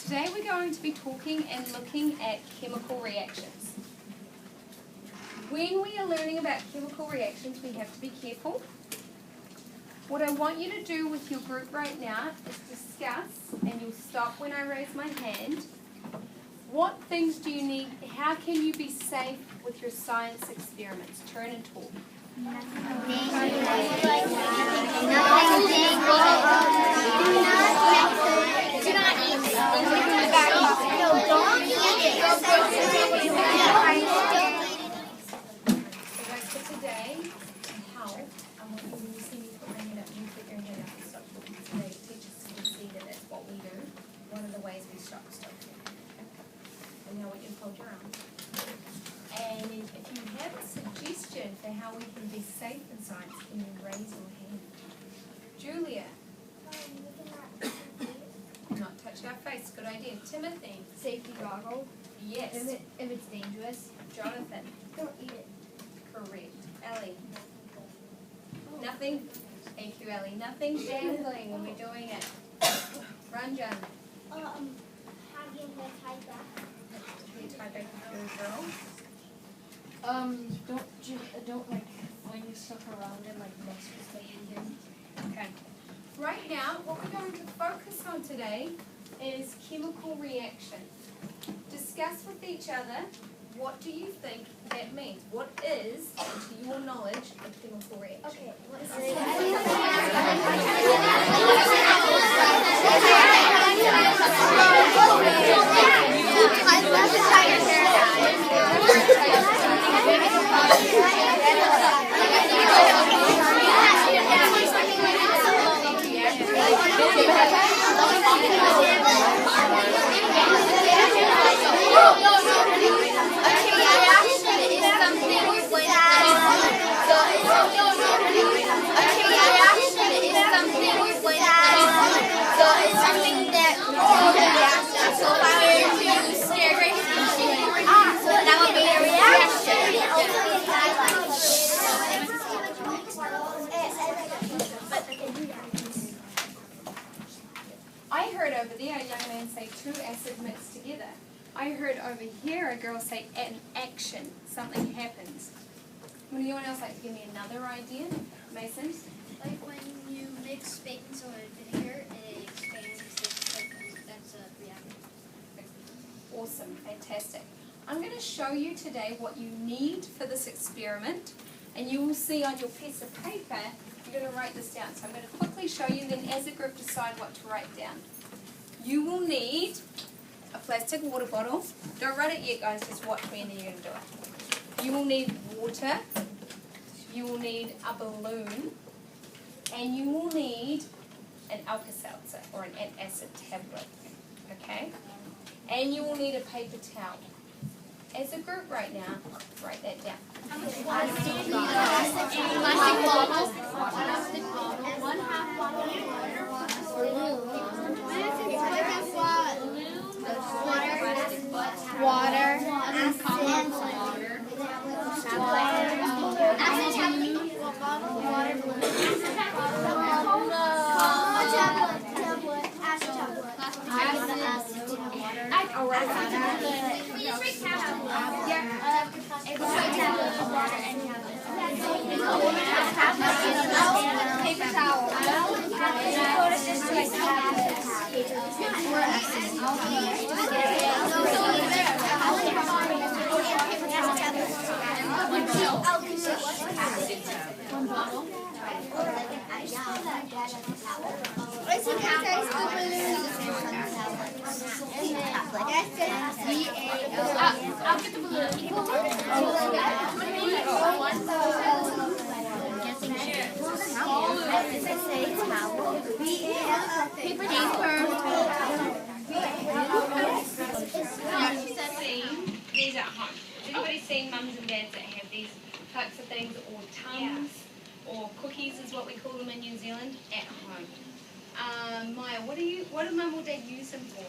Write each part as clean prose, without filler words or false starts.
Today we're going to be talking and looking at chemical reactions. When we are learning about chemical reactions, we have to be careful. What I want you to do with your group right now is discuss, and you'll stop when I raise my hand, what things do you need, how can you be safe with your science experiments? Turn and talk. Today, how, I want you, when you see me put my hand up, you put your hand up and stop talking. Today, teachers can see that that's what we do. One of the ways we stop talking. And now we can hold your arm. And if you have a suggestion for how we can be safe in science, can you raise your hand? Julia. Not touch our face. Good idea. Timothy. Safety goggle. Yes. If it's dangerous. Jonathan. Don't eat it. Correct. Ellie. Nothing. Thank you, Ellie. Nothing dangling when we're doing it. Ranjan. Having the tie back. Can you tie back with your girl? Don't like fling stuff around and like mess with the Okay. Right now, what we're going to focus on today is chemical reaction. Discuss with each other, what do you think that means? What is, to your knowledge, a chemical reaction? Okay, what is I heard over there a young man say two acids mixed together. I heard over here a girl say an action, something happens. Would anyone else like to give me another idea? Mason? like when you mix baking soda and vinegar, it expands. That's a reaction. Awesome, fantastic. I'm going to show you today what you need for this experiment, and you will see on your piece of paper, you're going to write this down. So I'm going to quickly show you, then as a group decide what to write down. You will need a plastic water bottle. Don't write it yet, guys, just watch me and then you're going to do it. You will need water, you will need a balloon, and you will need an Alka-Seltzer or an antacid tablet, okay? And you will need a paper towel. As a group right now, write that down. Plastic bottle. 1/2 bottle of water. Water. Paper towel. One bottle. I'll get the balloon. These at home. Has anybody seen mums and dads that have these types of things, or tums, or cookies is what we call them in New Zealand, at home? Maya, what do mum or dad use them for?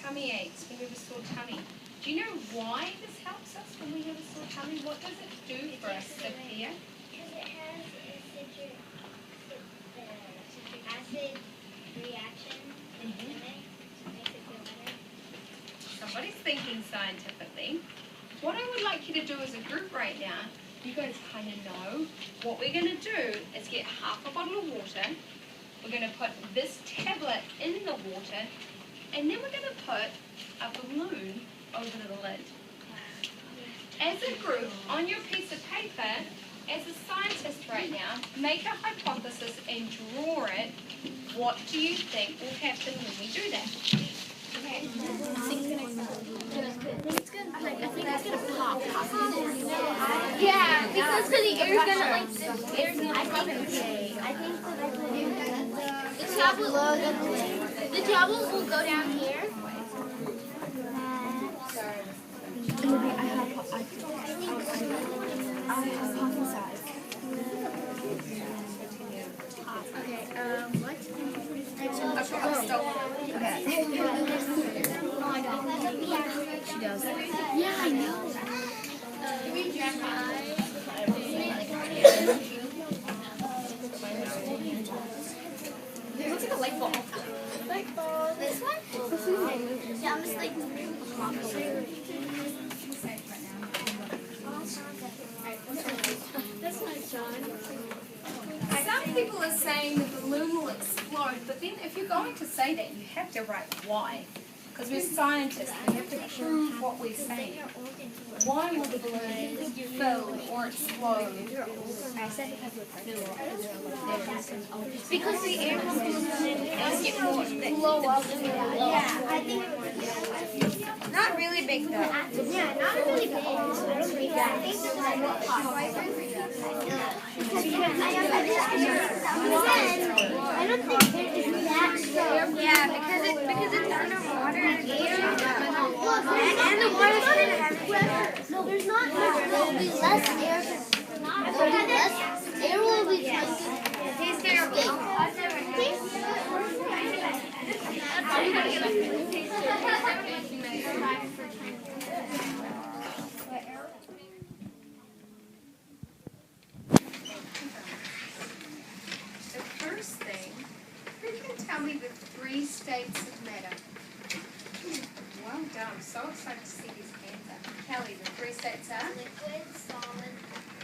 Tummy aches, when we have a sore tummy. Do you know why this helps us when we have a sore tummy? What does it do for us, Sophia? Because it has a citric acid reaction, and thinking scientifically, what I would like you to do as a group right now, you guys kind of know, what we're going to do is get half a bottle of water, we're going to put this tablet in the water, and then we're going to put a balloon over the lid. As a group, on your piece of paper, as a scientist right now, make a hypothesis and draw it. What do you think will happen when we do that? I think it's gonna pop. Yeah, because the air's gonna like the tablet will go down here. I have pop inside. Okay, what? She does. Yeah, I know. It looks like a light bulb. This one? Yeah, I'm just like that's my John. Some people are saying the balloon will explode, but then if you're going to say that, you have to write why. Because we're scientists, we have to prove what we're saying. Why will the balloon fill or explode? because the air will blow up. Yeah, I think Not really big though. yeah, not really big. I don't think there is that. Yeah, because it's underwater and air. And the water's gonna have no, there's not. There will be less air. Air will be Tastes terrible. The first thing, who can tell me the 3 states of matter? Well done, I'm so excited to see these hands up. Kelly, the 3 states are? Liquid, solid,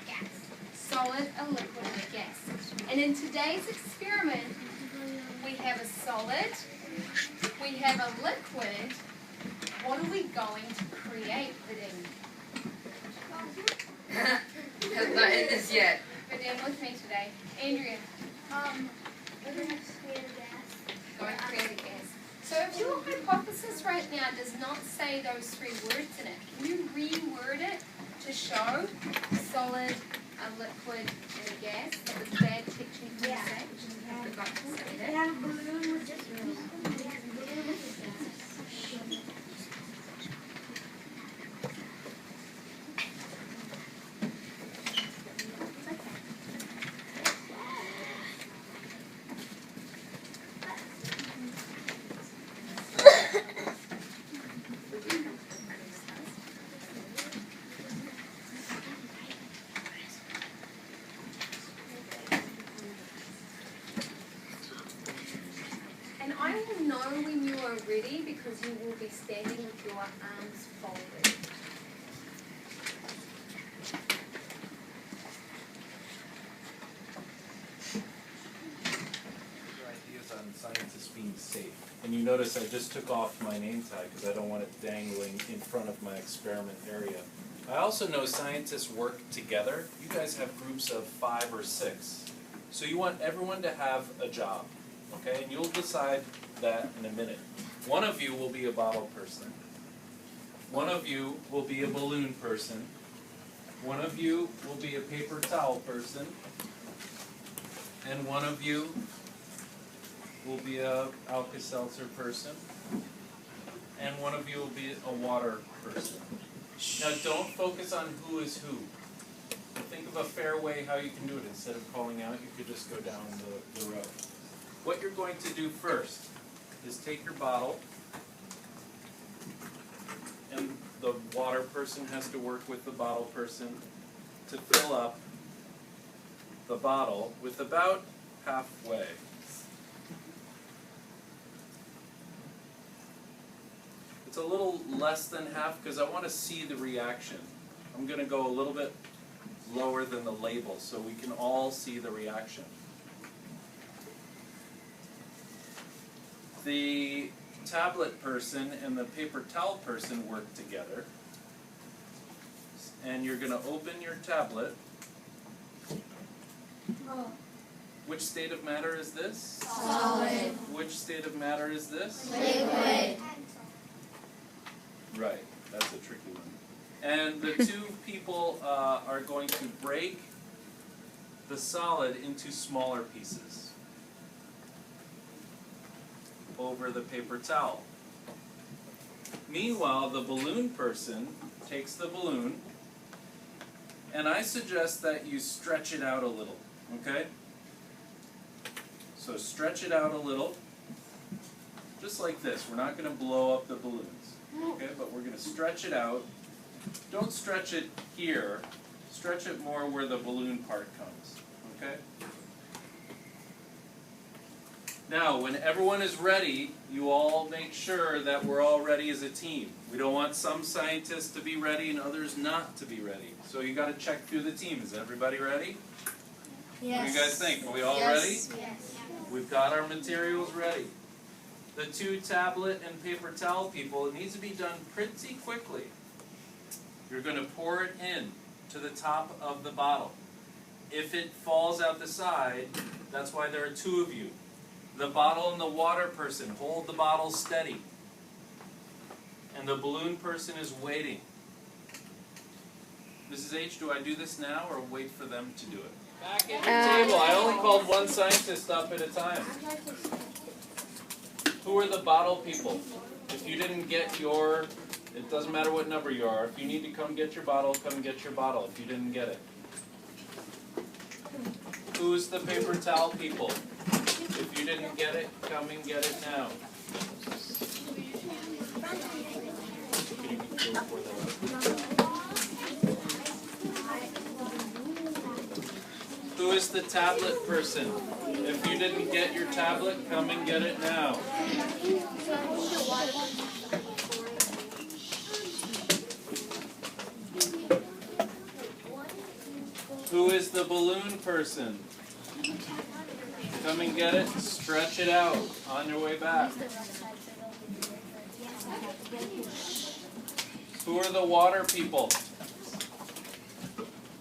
gas. Solid, a liquid, and a gas. And in today's experiment, we have a solid, we have a liquid. What are we going to create, Vidin? Has not in this yet. Vidin with me today. Andrea, We're going to create a gas. going to create a gas. So if your hypothesis right now does not say those 3 words in it, can you reword it to show solid, a liquid, and a gas? That was bad teaching from the stage. I forgot to say that. Yeah, balloon was just And I will know when you are ready because you will be standing with your arms folded. Your ideas on scientists being safe. And you notice I just took off my name tag because I don't want it dangling in front of my experiment area. I also know scientists work together. You guys have groups of 5 or 6. So you want everyone to have a job, okay? And you'll decide that in a minute. One of you will be a bottle person. One of you will be a balloon person. One of you will be a paper towel person. And one of you will be a Alka-Seltzer person. And one of you will be a water person. Now don't focus on who is who. Think of a fair way how you can do it. Instead of calling out, you could just go down the row. What you're going to do first is take your bottle, and the water person has to work with the bottle person to fill up the bottle with about halfway. It's It's a little less than half because I want to see the reaction. I'm going to go a little bit lower than the label so we can all see the reaction. The tablet person and the paper towel person work together. And you're going to open your tablet. Which state of matter is this? Solid. Which state of matter is this? Liquid. Right, that's a tricky one. And the two people are going to break the solid into smaller pieces over the paper towel. Meanwhile, the balloon person takes the balloon, and I suggest that you stretch it out a little, okay? So stretch it out a little, just like this. We're not going to blow up the balloons, okay? But we're going to stretch it out. Don't stretch it here. Stretch it more where the balloon part comes, okay? Now, when everyone is ready, you all make sure that we're all ready as a team. We don't want some scientists to be ready and others not to be ready. So you got to check through the team. Is everybody ready? Yes. What do you guys think? Are we all ready? Yes. We've got our materials ready. The two tablet and paper towel people, it needs to be done pretty quickly. You're going to pour it in to the top of the bottle. If it falls out the side, that's why there are two of you. The bottle and the water person hold the bottle steady. And the balloon person is waiting. Mrs. H, do I do this now or wait for them to do it? Back at your table. I only called one scientist up at a time. Who are the bottle people? If you didn't get your, it doesn't matter what number you are. If you need to come get your bottle, come get your bottle if you didn't get it. Who's the paper towel people? If you didn't get it, come and get it now. Who is the tablet person? If you didn't get your tablet, come and get it now. Who is the balloon person? Come and get it, stretch it out on your way back. Who are the water people?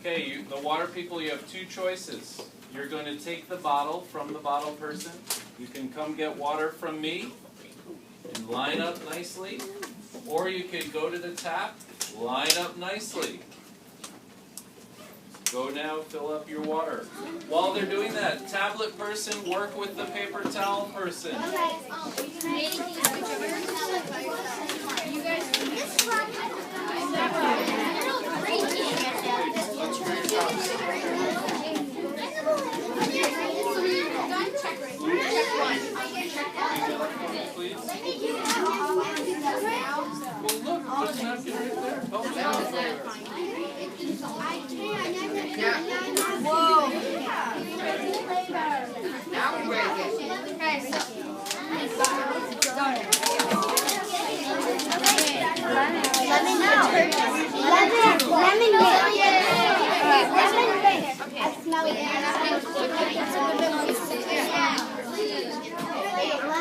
Okay, the water people, you have two choices. You're going to take the bottle from the bottle person. You can come get water from me and line up nicely. Or you could go to the tap, line up nicely. Go now, fill up your water. While they're doing that, tablet person, work with the paper towel person. Please. Well, look, just napkin right there. Help me out there. Whoa. Now we're ready.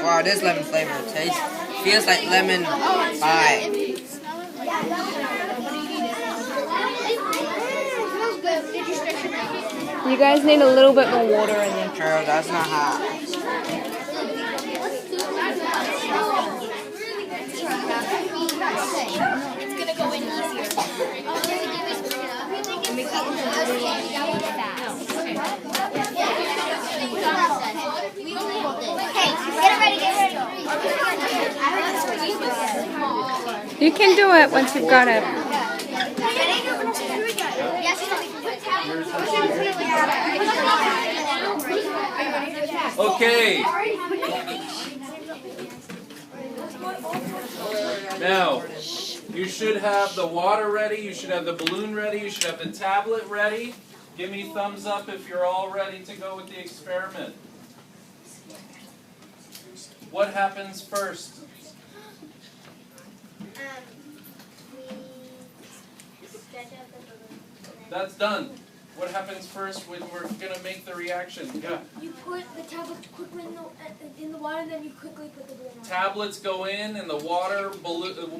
Wow, this lemon flavor tastes feels like lemon pie. You guys need a little bit more water in there. True, that's not hot. It's gonna go in easier. Hey, get ready, get ready. You can do it once you've got it. Okay. Now, you should have the water ready, you should have the balloon ready, you should have the tablet ready. Give me thumbs up if you're all ready to go with the experiment. What happens first? That's done. What happens first when we're gonna make the reaction? Yeah. You put the tablet quickly in the water, then you quickly put the balloon on. Tablets go in, and the water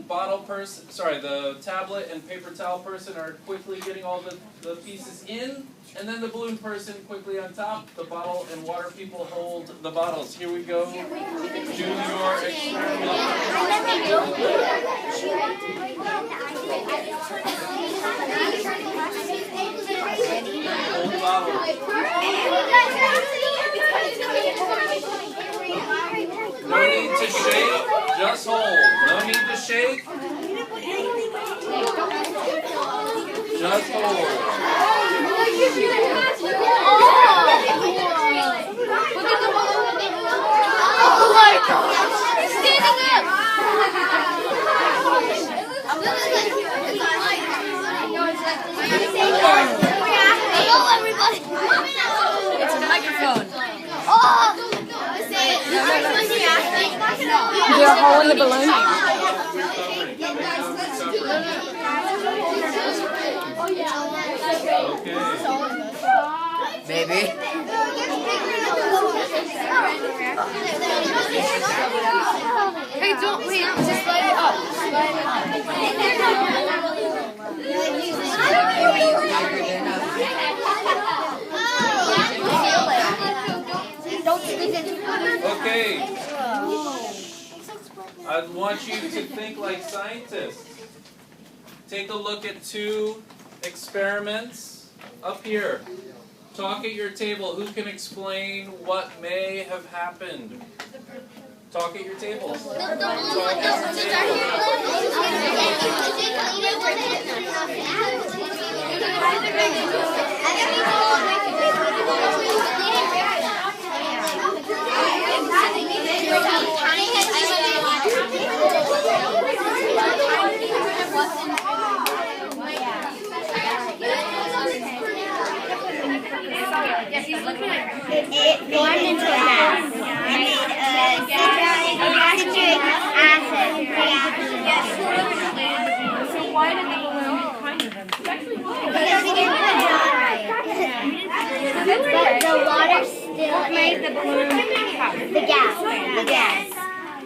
bottle person, sorry, the tablet and paper towel person are quickly getting all the pieces in, and then the balloon person quickly on top. The bottle and water people hold the bottles. Here we go. Do your experiment. Hold the bottle. No need to shake, just hold. No need to shake. Just hold. It's a microphone. Is there a hole in the balloon? Maybe. Hey, don't wait. Just slide it up. Okay. I want you to think like scientists. Take a look at two experiments up here. Talk at your table. Who can explain what may have happened? Talk at your tables. Talk at It formed into a mass. Citric acid reaction. So why did the balloon kind of But the water still made the balloon. The gas.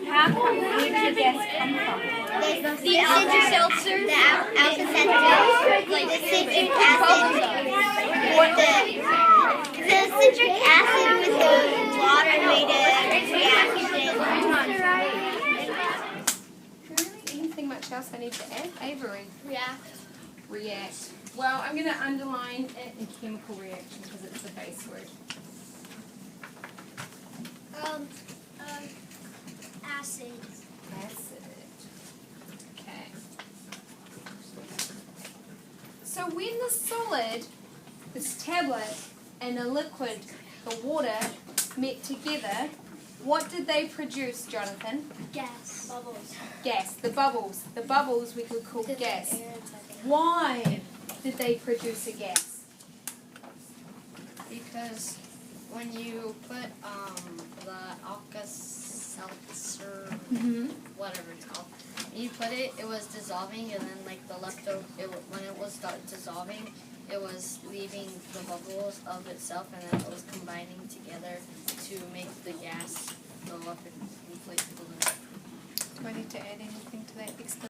How come? Where did the gas come from? The Alka-Seltzer. The citric acid. The citric acid with the water made a reaction. Really? Anything much else I need to add? Avery? React. Well, I'm going to underline it in chemical reaction because it's the base word. Acid. Acid. Okay. So when the solid, this tablet, and the liquid, the water, met together, what did they produce, Jonathan? Gas. Bubbles. Gas. The bubbles. The bubbles we could call gas. Why did they produce a gas? Because when you put the Alka-Seltzer, whatever it's called, you put it, it was dissolving, and then like the leftover, when it was dissolving, it was leaving the bubbles of itself, and then it was combining together to make the gas go up and inflate the balloon. Do I need to add anything to that explanation?